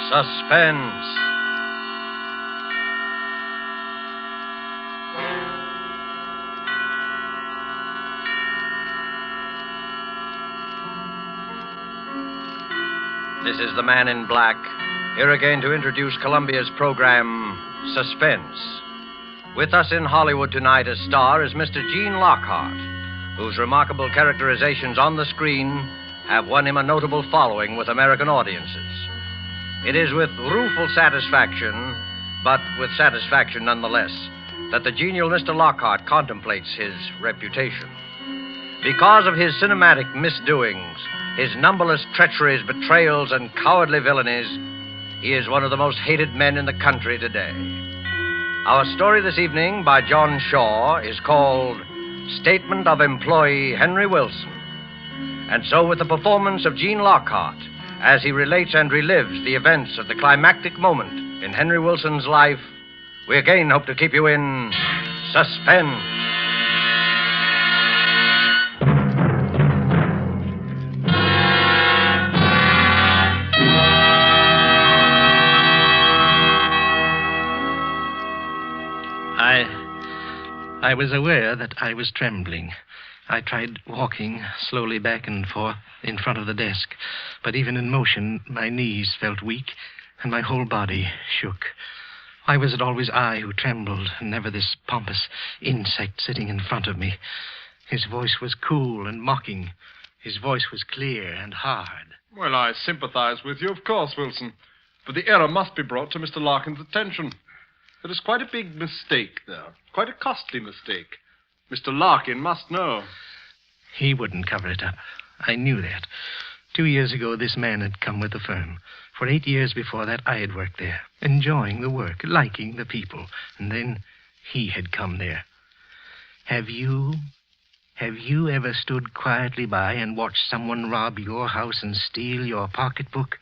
Suspense. This is the Man in Black, here again to introduce Columbia's program, Suspense. With us in Hollywood tonight as star is Mr. Gene Lockhart, whose remarkable characterizations on the screen have won him a notable following with American audiences. It is with rueful satisfaction, but with satisfaction nonetheless, that the genial Mr. Lockhart contemplates his reputation. Because of his cinematic misdoings, his numberless treacheries, betrayals, and cowardly villainies, he is one of the most hated men in the country today. Our story this evening by John Shaw is called Statement of Employee Henry Wilson. And so with the performance of Gene Lockhart, as he relates and relives the events of the climactic moment in Henry Wilson's life, we again hope to keep you in suspense. I was aware that I was trembling. I tried walking slowly back and forth in front of the desk, but even in motion, my knees felt weak and my whole body shook. Why was it always I who trembled, and never this pompous insect sitting in front of me? His voice was cool and mocking. His voice was clear and hard. Well, I sympathize with you, of course, Wilson. But the error must be brought to Mr. Larkin's attention. It is quite a big mistake there. Quite a costly mistake. Mr. Larkin must know. He wouldn't cover it up. I knew that. 2 years ago, this man had come with the firm. For 8 years before that, I had worked there, enjoying the work, liking the people. And then he had come there. Have you ever stood quietly by and watched someone rob your house and steal your pocketbook?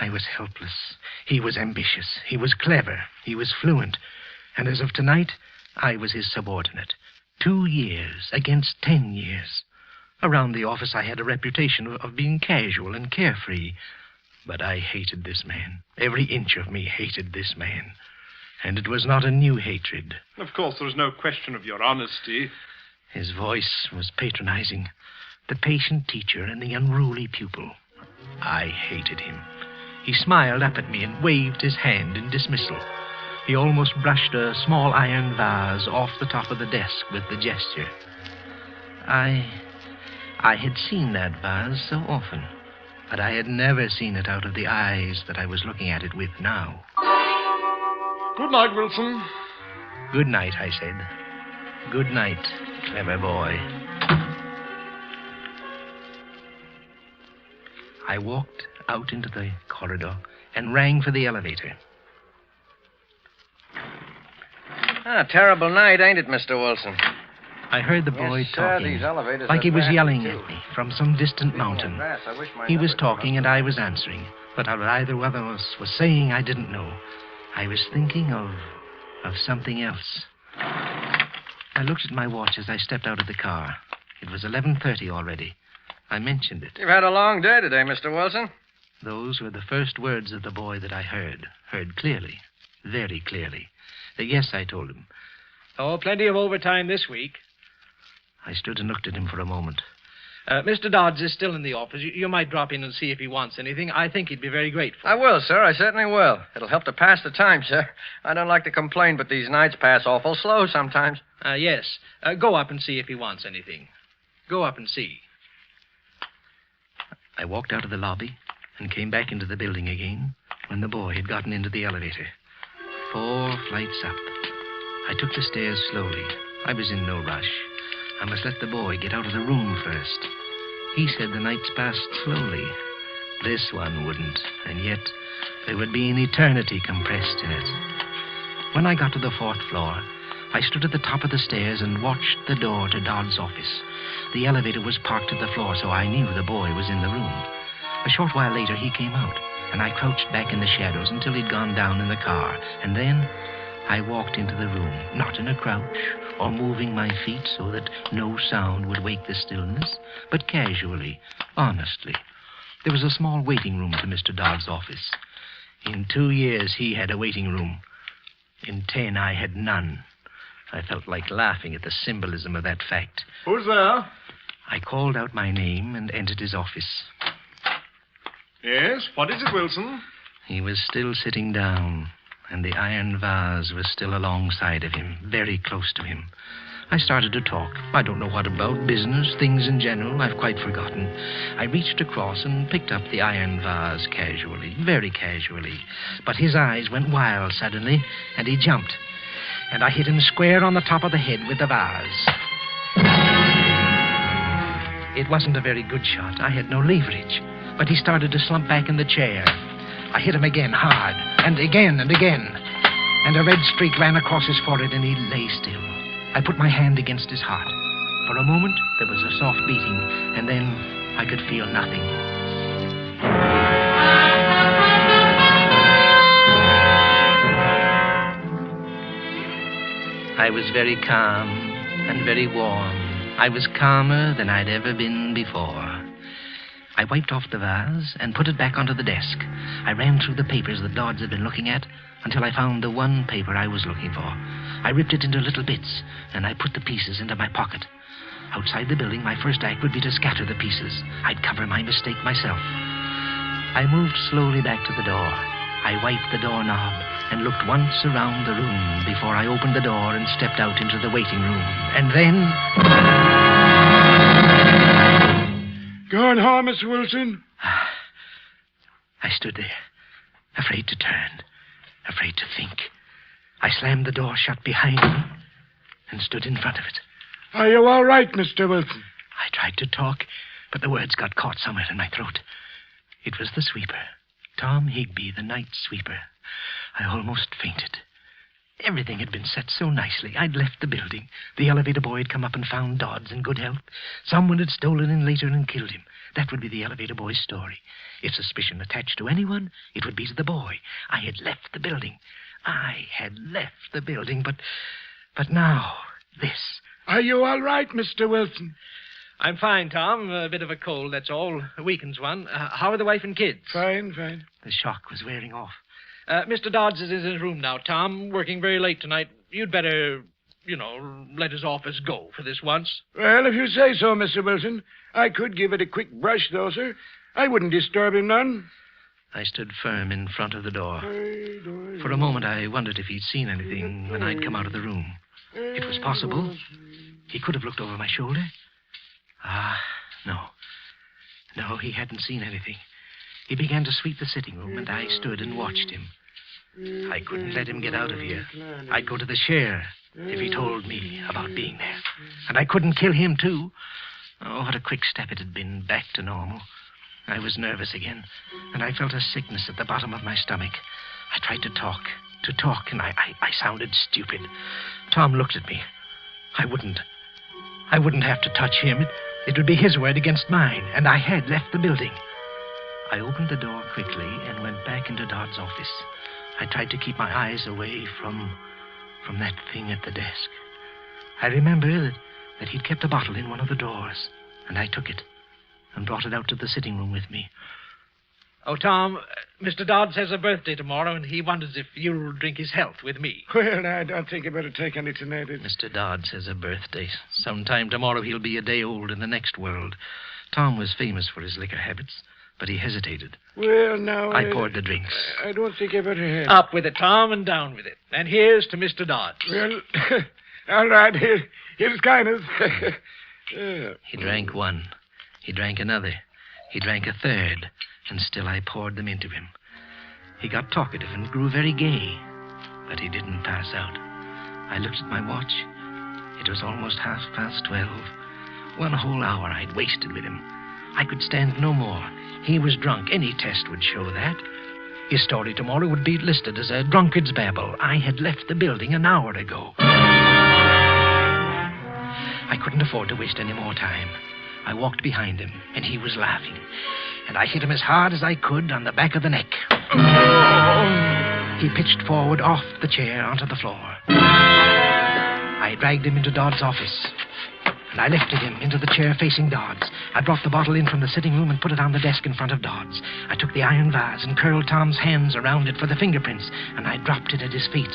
I was helpless. He was ambitious. He was clever. He was fluent. And as of tonight, I was his subordinate. 2 years against 10 years. Around the office, I had a reputation of being casual and carefree. But I hated this man. Every inch of me hated this man. And it was not a new hatred. Of course, there is no question of your honesty. His voice was patronizing. The patient teacher and the unruly pupil. I hated him. He smiled up at me and waved his hand in dismissal. He almost brushed a small iron vase off the top of the desk with the gesture. I had seen that vase so often, but I had never seen it out of the eyes that I was looking at it with now. Good night, Wilson. Good night, I said. Good night, clever boy. I walked out into the corridor and rang for the elevator. Terrible night, ain't it, Mr. Wilson? I heard the boy talking, these elevators like he was are yelling vast, at me from some distant mountain. He was talking and I was answering, but what either one of us was saying, I didn't know. I was thinking of something else. I looked at my watch as I stepped out of the car. It was 11:30 already. I mentioned it. You've had a long day today, Mr. Wilson. Those were the first words of the boy that I heard clearly, very clearly. Yes, I told him. Oh, plenty of overtime this week. I stood and looked at him for a moment. Mr. Dodds is still in the office. You might drop in and see if he wants anything. I think he'd be very grateful. I will, sir. I certainly will. It'll help to pass the time, sir. I don't like to complain, but these nights pass awful slow sometimes. Yes. Go up and see if he wants anything. Go up and see. I walked out of the lobby and came back into the building again when the boy had gotten into the elevator. 4 flights up. I took the stairs slowly. I was in no rush. I must let the boy get out of the room first. He said the nights passed slowly. This one wouldn't, and yet there would be an eternity compressed in it. When I got to the 4th floor, I stood at the top of the stairs and watched the door to Dodd's office. The elevator was parked at the floor, so I knew the boy was in the room. A short while later, he came out, and I crouched back in the shadows until he'd gone down in the car. And then I walked into the room, not in a crouch or moving my feet so that no sound would wake the stillness, but casually, honestly. There was a small waiting room to Mr. Dodd's office. In 2 years, he had a waiting room. In 10, I had none. I felt like laughing at the symbolism of that fact. Who's there? I called out my name and entered his office. Yes, what is it, Wilson? He was still sitting down, and the iron vase was still alongside of him, very close to him. I started to talk. I don't know what about, business, things in general, I've quite forgotten. I reached across and picked up the iron vase casually, very casually. But his eyes went wild suddenly, and he jumped. And I hit him square on the top of the head with the vase. It wasn't a very good shot. I had no leverage. But he started to slump back in the chair. I hit him again, hard, and again and again. And a red streak ran across his forehead, and he lay still. I put my hand against his heart. For a moment, there was a soft beating, and then I could feel nothing. I was very calm and very warm. I was calmer than I'd ever been before. I wiped off the vase and put it back onto the desk. I ran through the papers that Dodds had been looking at until I found the one paper I was looking for. I ripped it into little bits, and I put the pieces into my pocket. Outside the building, my first act would be to scatter the pieces. I'd cover my mistake myself. I moved slowly back to the door. I wiped the doorknob and looked once around the room before I opened the door and stepped out into the waiting room. And then... Going home, Mr. Wilson? I stood there, afraid to turn, afraid to think. I slammed the door shut behind me and stood in front of it. Are you all right, Mr. Wilson? I tried to talk, but the words got caught somewhere in my throat. It was the sweeper, Tom Higby, the night sweeper. I almost fainted. Everything had been set so nicely. I'd left the building. The elevator boy had come up and found Dodds in good health. Someone had stolen in later and killed him. That would be the elevator boy's story. If suspicion attached to anyone, it would be to the boy. I had left the building. But now, this. Are you all right, Mr. Wilson? I'm fine, Tom. A bit of a cold, that's all. Weakens one. How are the wife and kids? Fine. The shock was wearing off. Mr. Dodds is in his room now, Tom, working very late tonight. You'd better, let his office go for this once. Well, if you say so, Mr. Wilson. I could give it a quick brush, though, sir. I wouldn't disturb him none. I stood firm in front of the door. For a moment, I wondered if he'd seen anything when I'd come out of the room. It was possible. He could have looked over my shoulder. No, he hadn't seen anything. He began to sweep the sitting room, and I stood and watched him. I couldn't let him get out of here. I'd go to the sheriff if he told me about being there. And I couldn't kill him, too. Oh, what a quick step it had been back to normal. I was nervous again, and I felt a sickness at the bottom of my stomach. I tried to talk, and I sounded stupid. Tom looked at me. I wouldn't have to touch him. It would be his word against mine, and I had left the building. I opened the door quickly and went back into Dodd's office. I tried to keep my eyes away from that thing at the desk. I remember that he'd kept a bottle in one of the drawers, and I took it and brought it out to the sitting room with me. Oh, Tom, Mr. Dodds has a birthday tomorrow, and he wonders if you'll drink his health with me. Well, I don't think I better take any tonight. Mr. Dodds has a birthday. Sometime tomorrow he'll be a day old in the next world. Tom was famous for his liquor habits, but he hesitated. Well, now... I poured the drinks. I don't think I better have... Up with it, Tom, and down with it. And here's to Mr. Dodds. Well, all right. Here's kindness. He drank one. He drank another. He drank a third. And still I poured them into him. He got talkative and grew very gay. But he didn't pass out. I looked at my watch. It was almost 12:30. 1 whole hour I'd wasted with him. I could stand no more. He was drunk. Any test would show that. His story tomorrow would be listed as a drunkard's babble. I had left the building an hour ago. I couldn't afford to waste any more time. I walked behind him, and he was laughing. And I hit him as hard as I could on the back of the neck. He pitched forward off the chair onto the floor. I dragged him into Dodd's office, and I lifted him into the chair facing Dodds. I brought the bottle in from the sitting room and put it on the desk in front of Dodds. I took the iron vase and curled Tom's hands around it for the fingerprints, and I dropped it at his feet.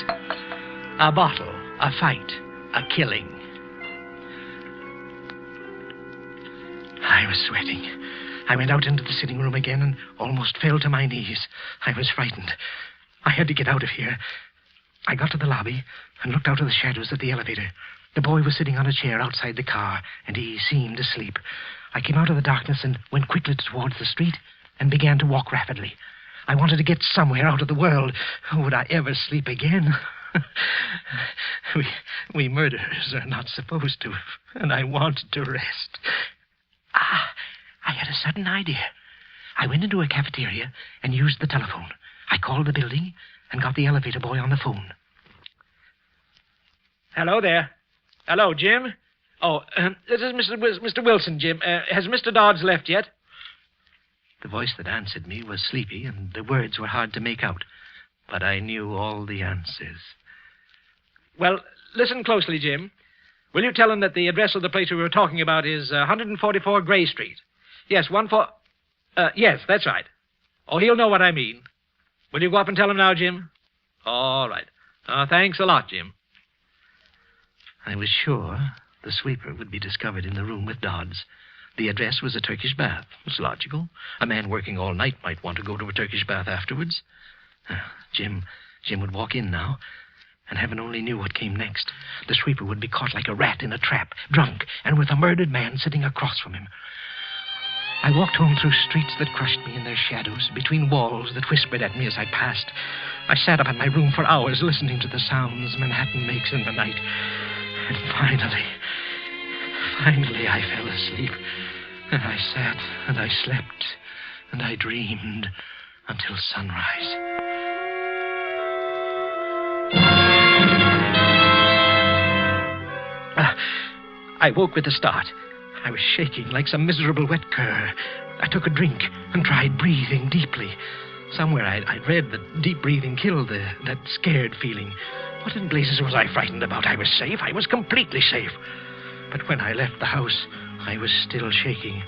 A bottle, a fight, a killing. I was sweating. I went out into the sitting room again and almost fell to my knees. I was frightened. I had to get out of here. I got to the lobby and looked out of the shadows of the elevator. The boy was sitting on a chair outside the car, and he seemed asleep. I came out of the darkness and went quickly towards the street and began to walk rapidly. I wanted to get somewhere out of the world. Would I ever sleep again? We murderers are not supposed to, and I wanted to rest. I had a sudden idea. I went into a cafeteria and used the telephone. I called the building and got the elevator boy on the phone. Hello there. Hello, Jim. Oh, this is Mr. Wilson, Jim. Has Mr. Dodds left yet? The voice that answered me was sleepy, and the words were hard to make out. But I knew all the answers. Well, listen closely, Jim. Will you tell him that the address of the place we were talking about is 144 Gray Street? Yes, yes, that's right. Oh, he'll know what I mean. Will you go up and tell him now, Jim? All right. Thanks a lot, Jim. I was sure the sweeper would be discovered in the room with Dodds. The address was a Turkish bath. It was logical. A man working all night might want to go to a Turkish bath afterwards. Jim would walk in now, and heaven only knew what came next. The sweeper would be caught like a rat in a trap, drunk, and with a murdered man sitting across from him. I walked home through streets that crushed me in their shadows, between walls that whispered at me as I passed. I sat up in my room for hours listening to the sounds Manhattan makes in the night. And finally I fell asleep. And I sat and I slept and I dreamed until sunrise. I woke with a start. I was shaking like some miserable wet cur. I took a drink and tried breathing deeply. Somewhere I'd read that deep breathing killed that scared feeling. What in blazes was I frightened about? I was safe. I was completely safe. But when I left the house, I was still shaking.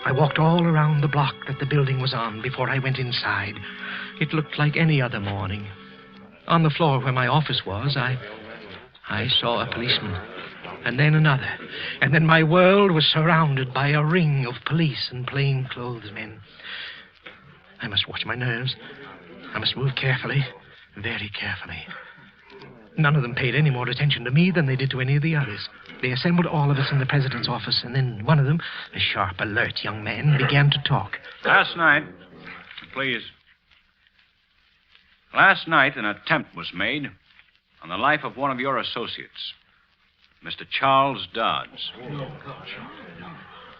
I walked all around the block that the building was on before I went inside. It looked like any other morning. On the floor where my office was, I saw a policeman. And then another. And then my world was surrounded by a ring of police and plainclothes men. I must watch my nerves. I must move carefully, very carefully. None of them paid any more attention to me than they did to any of the others. They assembled all of us in the president's office, and then one of them, a sharp, alert young man, began to talk. Last night, an attempt was made on the life of one of your associates, Mr. Charles Dodds.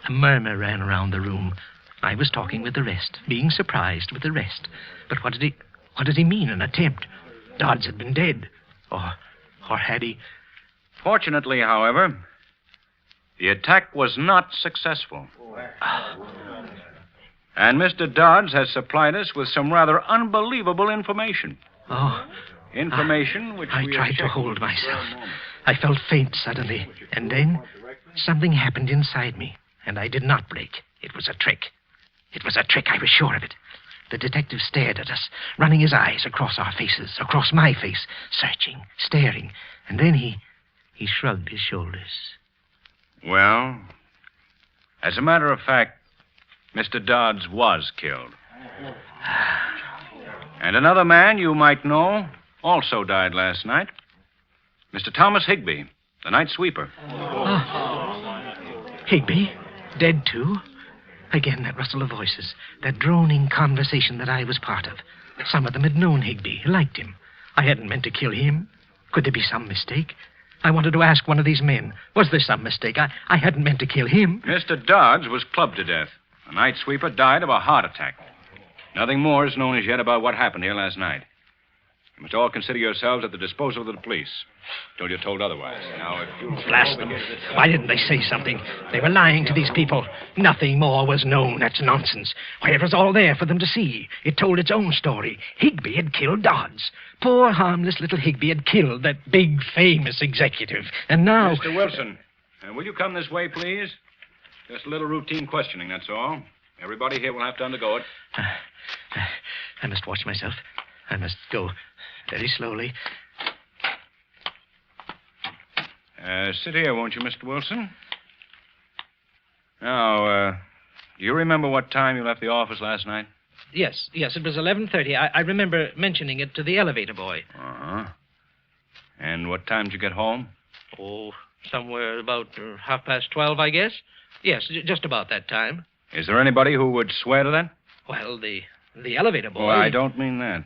A murmur ran around the room. I was talking with the rest, being surprised with the rest. But what did he mean, an attempt? Dodds had been dead. Or had he? Fortunately, however, the attack was not successful. And Mr. Dodds has supplied us with some rather unbelievable information. Information which I tried to hold myself. I felt faint suddenly, and then something happened inside me, and I did not break. It was a trick. It was a trick, I was sure of it. The detective stared at us, running his eyes across our faces, across my face, searching, staring, and then he shrugged his shoulders. Well, as a matter of fact, Mr. Dodds was killed. And another man you might know also died last night. Mr. Thomas Higbee, the night sweeper. Higbee? Dead too? Again, that rustle of voices, that droning conversation that I was part of. Some of them had known Higbee, liked him. I hadn't meant to kill him. Could there be some mistake? I wanted to ask one of these men, was there some mistake? I hadn't meant to kill him. Mr. Dodds was clubbed to death. The night sweeper died of a heart attack. Nothing more is known as yet about what happened here last night. You must all consider yourselves at the disposal of the police, till you're told otherwise. Now, if you... Blast them. Why didn't they say something? They were lying to these people. Nothing more was known. That's nonsense. Why, it was all there for them to see. It told its own story. Higbee had killed Dodds. Poor, harmless little Higbee had killed that big, famous executive. And now... Mr. Wilson, Will you come this way, please? Just a little routine questioning, that's all. Everybody here will have to undergo it. I must watch myself. I must go very slowly. Sit here, won't you, Mr. Wilson? Now, do you remember what time you left the office last night? Yes, it was 11:30. I remember mentioning it to the elevator boy. Uh-huh. And what time did you get home? Oh, somewhere about 12:30, I guess. Yes, just about that time. Is there anybody who would swear to that? Well, the elevator boy... Oh, I don't mean that.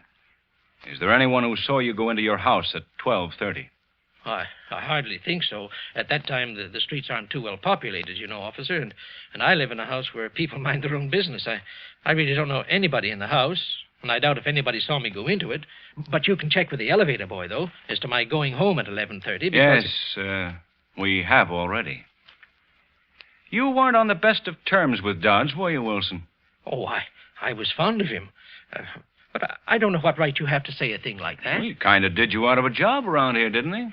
Is there anyone who saw you go into your house at 12:30? I hardly think so. At that time, the streets aren't too well populated, you know, officer, and I live in a house where people mind their own business. I really don't know anybody in the house, and I doubt if anybody saw me go into it. But you can check with the elevator boy, though, as to my going home at 11:30. Yes, we have already. You weren't on the best of terms with Dodds, were you, Wilson? Oh, I was fond of him. But I don't know what right you have to say a thing like that. He kind of did you out of a job around here, didn't he?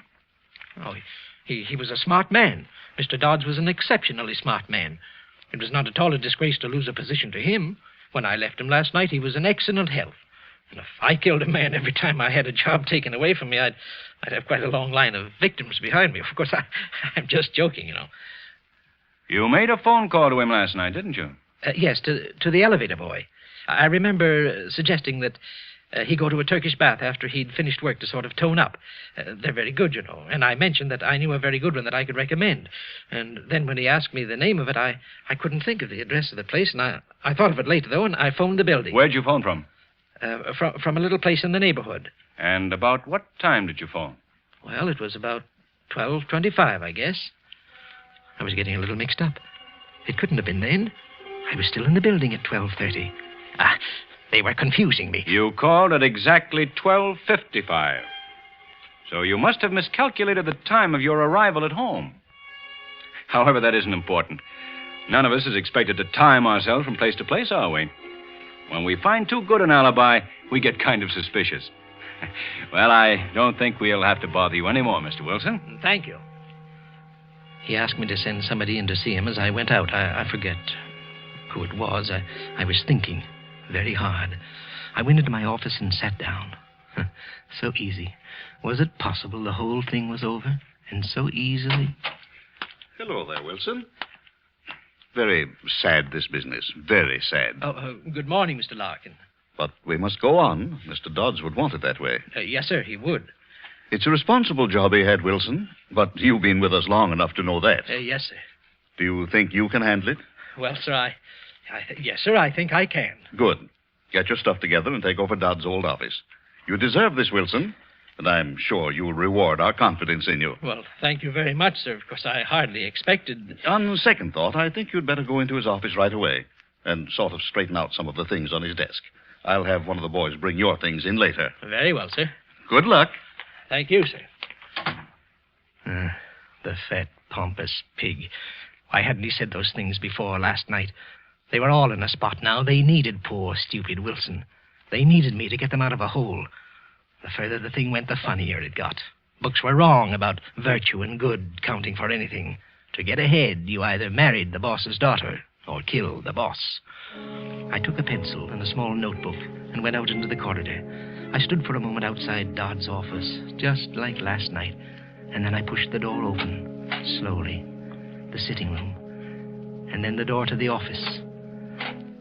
Oh, he was a smart man. Mr. Dodds was an exceptionally smart man. It was not at all a disgrace to lose a position to him. When I left him last night, he was in excellent health. And if I killed a man every time I had a job taken away from me, I'd have quite a long line of victims behind me. Of course, I'm just joking, you know. You made a phone call to him last night, didn't you? Yes, to the elevator boy. I remember suggesting that he go to a Turkish bath after he'd finished work to sort of tone up. They're very good, you know. And I mentioned that I knew a very good one that I could recommend. And then when he asked me the name of it, I couldn't think of the address of the place. And I thought of it later, though, and I phoned the building. Where'd you phone from? From a little place in the neighborhood. And about what time did you phone? Well, it was about 12:25, I guess. I was getting a little mixed up. It couldn't have been then. I was still in the building at 12:30. They were confusing me. You called at exactly 12:55. So you must have miscalculated the time of your arrival at home. However, that isn't important. None of us is expected to time ourselves from place to place, are we? When we find too good an alibi, we get kind of suspicious. Well, I don't think we'll have to bother you anymore, Mr. Wilson. Thank you. He asked me to send somebody in to see him as I went out. I forget who it was. I was thinking very hard. I went into my office and sat down. So easy. Was it possible the whole thing was over? And so easily? Hello there, Wilson. Very sad, this business. Very sad. Good morning, Mr. Larkin. But we must go on. Mr. Dodds would want it that way. Yes, sir, he would. It's a responsible job he had, Wilson. But you've been with us long enough to know that. Yes, sir. Do you think you can handle it? Well, sir, yes, sir, I think I can. Good. Get your stuff together and take over Dodd's old office. You deserve this, Wilson. And I'm sure you'll reward our confidence in you. Well, thank you very much, sir. Of course, I hardly expected... On second thought, I think you'd better go into his office right away and sort of straighten out some of the things on his desk. I'll have one of the boys bring your things in later. Very well, sir. Good luck. Thank you, sir. The fat, pompous pig. Why hadn't he said those things before last night? They were all in a spot now. They needed poor, stupid Wilson. They needed me to get them out of a hole. The further the thing went, the funnier it got. Books were wrong about virtue and good counting for anything. To get ahead, you either married the boss's daughter or killed the boss. I took a pencil and a small notebook and went out into the corridor. I stood for a moment outside Dodd's office, just like last night, and then I pushed the door open, slowly. The sitting room, and then the door to the office.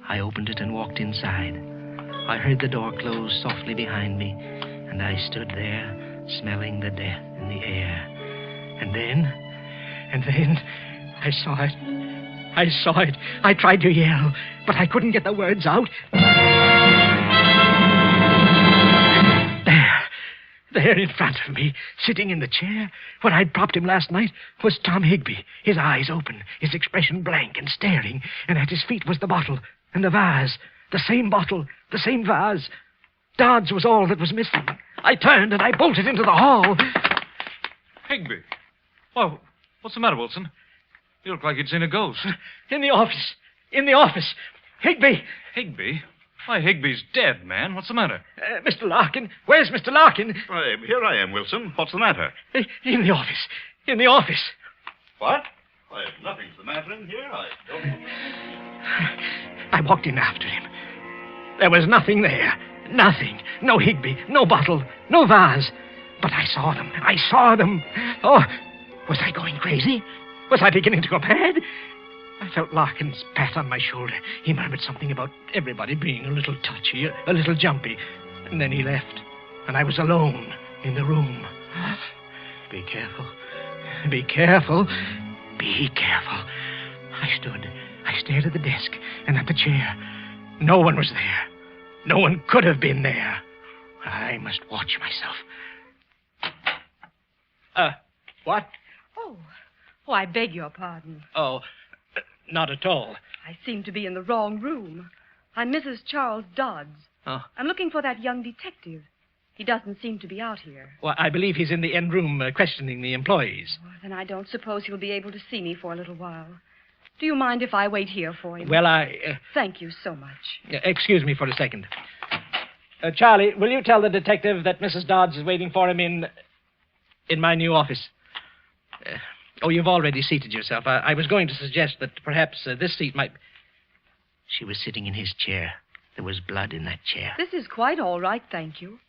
I opened it and walked inside. I heard the door close softly behind me, and I stood there, smelling the death in the air. And then, I saw it. I saw it. I tried to yell, but I couldn't get the words out. There in front of me, sitting in the chair where I'd propped him last night, was Tom Higbee, his eyes open, his expression blank and staring, and at his feet was the bottle and the vase, the same bottle, the same vase. Dodds was all that was missing. I turned and I bolted into the hall. Higbee. Well, what's the matter, Wilson? You look like you'd seen a ghost. In the office. In the office. Higbee. Higbee? Why, Higbee's dead, man. What's the matter? Mr. Larkin. Where's Mr. Larkin? Here I am, Wilson. What's the matter? In the office. In the office. What? Why, nothing's the matter in here. I don't... I walked in after him. There was nothing there. Nothing. No Higby, no bottle, no vase. But I saw them. I saw them. Oh, was I going crazy? Was I beginning to go mad? I felt Larkin's pat on my shoulder. He murmured something about everybody being a little touchy, a little jumpy. And then he left. And I was alone in the room. Be careful. Be careful. Be careful. I stared at the desk and at the chair. No one was there. No one could have been there. I must watch myself. What? Oh, I beg your pardon. Oh, not at all. I seem to be in the wrong room. I'm Mrs. Charles Dodds. Oh. I'm looking for that young detective. He doesn't seem to be out here. Well, I believe he's in the end room questioning the employees. Well, then I don't suppose he'll be able to see me for a little while. Do you mind if I wait here for him? Well, Thank you so much. Excuse me for a second. Charlie, will you tell the detective that Mrs. Dodds is waiting for him in my new office? You've already seated yourself. I was going to suggest that perhaps this seat might... She was sitting in his chair. There was blood in that chair. This is quite all right, thank you.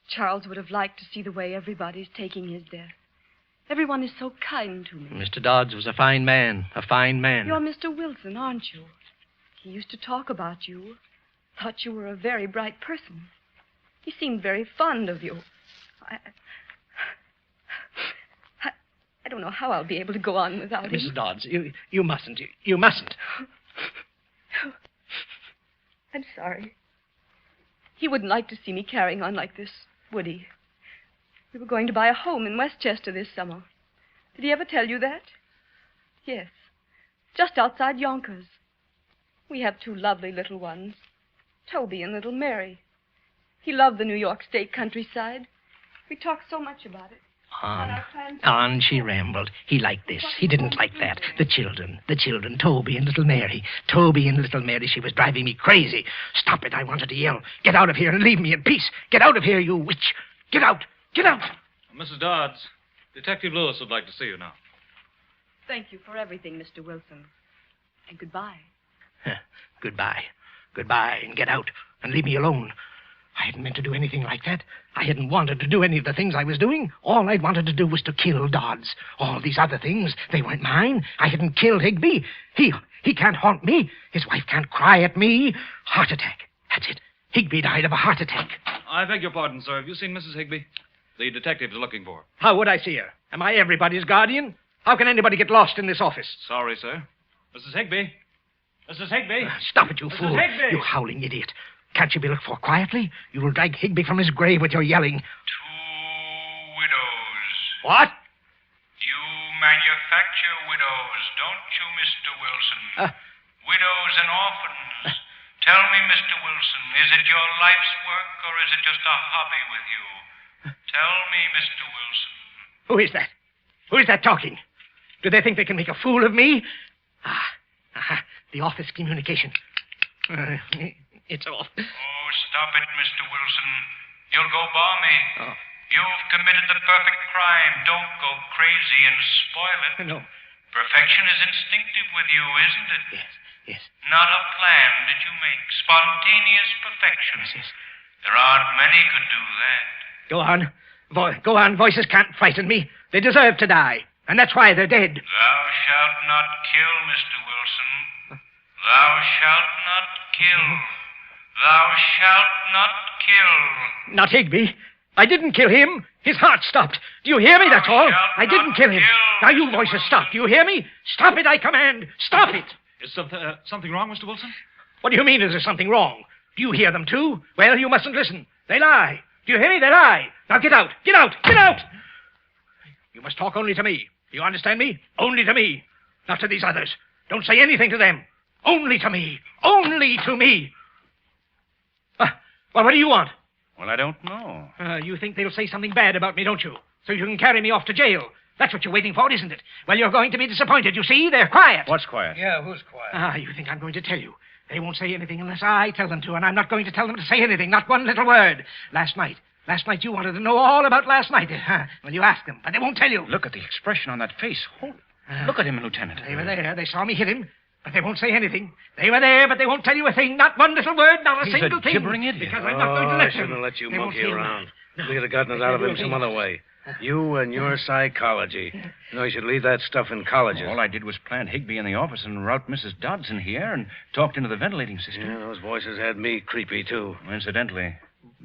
Charles would have liked to see the way everybody's taking his death. Everyone is so kind to me. Mr. Dodds was a fine man, a fine man. You're Mr. Wilson, aren't you? He used to talk about you. Thought you were a very bright person. He seemed very fond of you. I don't know how I'll be able to go on without him. Mrs. Dodds, you mustn't. You mustn't. I'm sorry. He wouldn't like to see me carrying on like this, would he? We were going to buy a home in Westchester this summer. Did he ever tell you that? Yes. Just outside Yonkers. We have 2 lovely little ones, Toby and little Mary. He loved the New York State countryside. We talked so much about it. On she rambled. He liked this. He didn't like that. The children, Toby and little Mary. Toby and little Mary, she was driving me crazy. Stop it, I wanted to yell. Get out of here and leave me in peace. Get out of here, you witch. Get out. Get out. Mrs. Dodds, Detective Lewis would like to see you now. Thank you for everything, Mr. Wilson. And goodbye. Goodbye. Goodbye, and get out, and leave me alone. I hadn't meant to do anything like that. I hadn't wanted to do any of the things I was doing. All I'd wanted to do was to kill Dodds. All these other things, they weren't mine. I hadn't killed Higby. He can't haunt me. His wife can't cry at me. Heart attack. That's it. Higby died of a heart attack. I beg your pardon, sir. Have you seen Mrs. Higby? The detectives are looking for her. How would I see her? Am I everybody's guardian? How can anybody get lost in this office? Sorry, sir. Mrs. Higby? Mrs. Higby? Stop it, you Mrs. fool. Higby! You howling idiot. Can't you be looked for quietly? You will drag Higby from his grave with your yelling. 2 widows. What? You manufacture widows, don't you, Mr. Wilson? Widows and orphans. Tell me, Mr. Wilson, is it your life's work or is it just a hobby with you? Tell me, Mr. Wilson. Who is that? Who is that talking? Do they think they can make a fool of me? The office communication. It's off. Oh, stop it, Mr. Wilson. You'll go balmy. Oh. You've committed the perfect crime. Don't go crazy and spoil it. No. Perfection is instinctive with you, isn't it? Yes. Not a plan that you make. Spontaneous perfection. Yes. There aren't many could do that. Go on. Go on. Voices can't frighten me. They deserve to die. And that's why they're dead. Thou shalt not kill, Mr. Wilson. Thou shalt not kill. Thou shalt not kill. Not Higby. I didn't kill him. His heart stopped. Do you hear me? That's all. I didn't kill him. Now you voices stop. Do you hear me? Stop it, I command. Stop it. Is something wrong, Mr. Wilson? What do you mean, is there something wrong? Do you hear them, too? Well, you mustn't listen. They lie. Do you hear me? They lie. Now get out. Get out. Get out. You must talk only to me. Do you understand me? Only to me. Not to these others. Don't say anything to them. Only to me. Only to me. Well, what do you want? Well, I don't know. You think they'll say something bad about me, don't you? So you can carry me off to jail. That's what you're waiting for, isn't it? Well, you're going to be disappointed. You see, they're quiet. What's quiet? Yeah, who's quiet? You think I'm going to tell you. They won't say anything unless I tell them to, and I'm not going to tell them to say anything, not one little word. Last night you wanted to know all about last night. Well, you asked them, but they won't tell you. Look at the expression on that face. Look at him, Lieutenant. They were there. They saw me hit him, but they won't say anything. They were there, but they won't tell you a thing. Not one little word, not a single thing. He's a gibbering idiot. Because I'm not going to let I shouldn't them. have let you They won't monkey hear around. No. We'd have gotten it out of him some other way. You and your psychology. You know, you should leave that stuff in colleges. All I did was plant Higby in the office and route Mrs. Dodson here and talked into the ventilating system. Yeah, those voices had me creepy, too. Incidentally,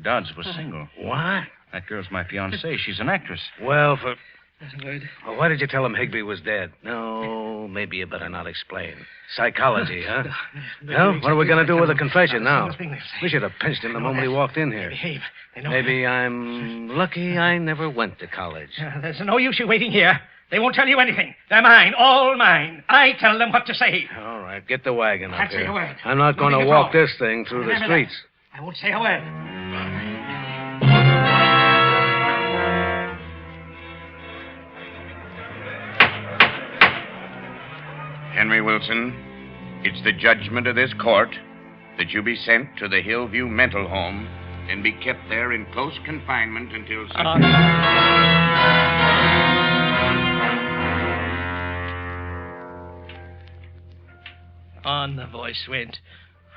Dodds was single. What? That girl's my fiancée. She's an actress. Well, Word. well, why did you tell him Higby was dead? No, maybe you better not explain. Psychology, huh? Well, what are we going to do with the confession now? We should have pinched him the moment he walked in here. Behave. They know. Maybe I'm lucky I never went to college. There's no use you waiting here. They won't tell you anything. They're mine, all mine. I tell them what to say. All right, get the wagon up Can't say here. a word. I'm not going to Nothing at walk all. this thing through the Remember streets. that. I won't say a word. Henry Wilson, it's the judgment of this court that you be sent to the Hillview Mental Home and be kept there in close confinement until such On the voice went.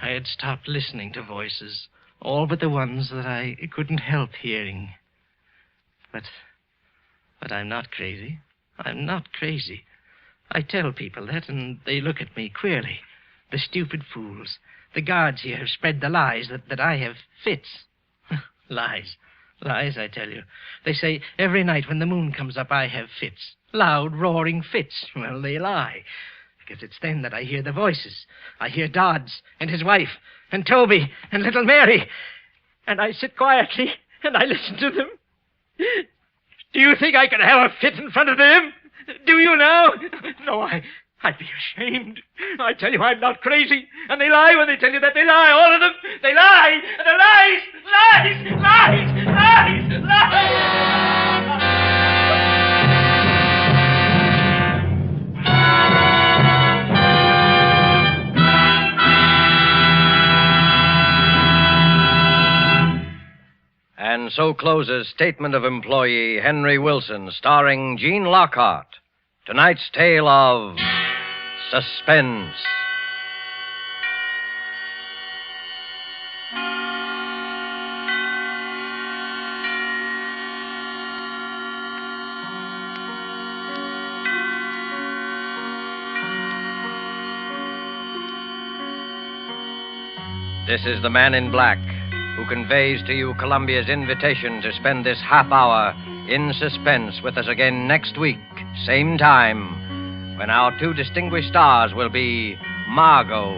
I had stopped listening to voices, all but the ones that I couldn't help hearing. But I'm not crazy. I'm not crazy. I tell people that, and they look at me queerly. The stupid fools. The guards here have spread the lies that I have fits. Lies. Lies, I tell you. They say every night when the moon comes up, I have fits. Loud, roaring fits. Well, they lie. Because it's then that I hear the voices. I hear Dodds and his wife and Toby and little Mary. And I sit quietly and I listen to them. Do you think I could have a fit in front of them? Do you now? No, I'd be ashamed. I tell you, I'm not crazy. And they lie when they tell you that. They lie, all of them. They lie. And they're lies, lies, lies, lies, lies. And so closes Statement of Employee Henry Wilson, starring Gene Lockhart. Tonight's tale of suspense. This is the man in black who conveys to you Columbia's invitation to spend this half hour in suspense with us again next week, same time, when our two distinguished stars will be Margot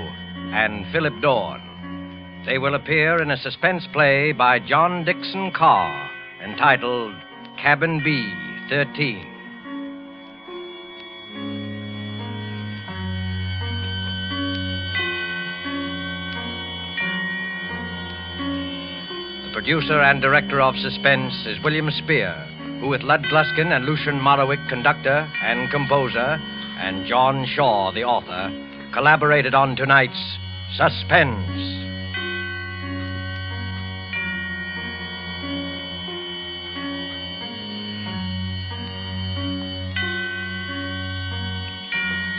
and Philip Dorn. They will appear in a suspense play by John Dixon Carr entitled Cabin B 13. The producer and director of Suspense is William Spear, who with Lud Gluskin and Lucian Morawick, conductor and composer, and John Shaw, the author, collaborated on tonight's Suspense.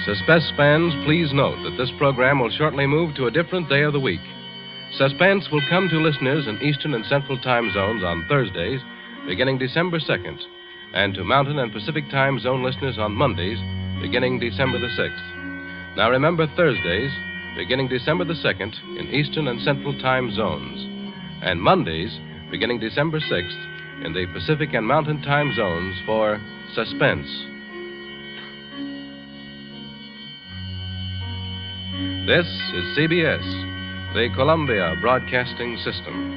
Suspense fans, please note that this program will shortly move to a different day of the week. Suspense will come to listeners in Eastern and Central time zones on Thursdays, beginning December 2nd, and to Mountain and Pacific time zone listeners on Mondays, beginning December the 6th. Now remember, Thursdays, beginning December the 2nd, in Eastern and Central time zones, and Mondays, beginning December 6th, in the Pacific and Mountain time zones for Suspense. This is CBS. The Columbia Broadcasting System.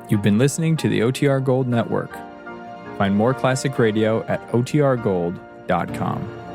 You've been listening to the OTR Gold Network. Find more classic radio at otrgold.com.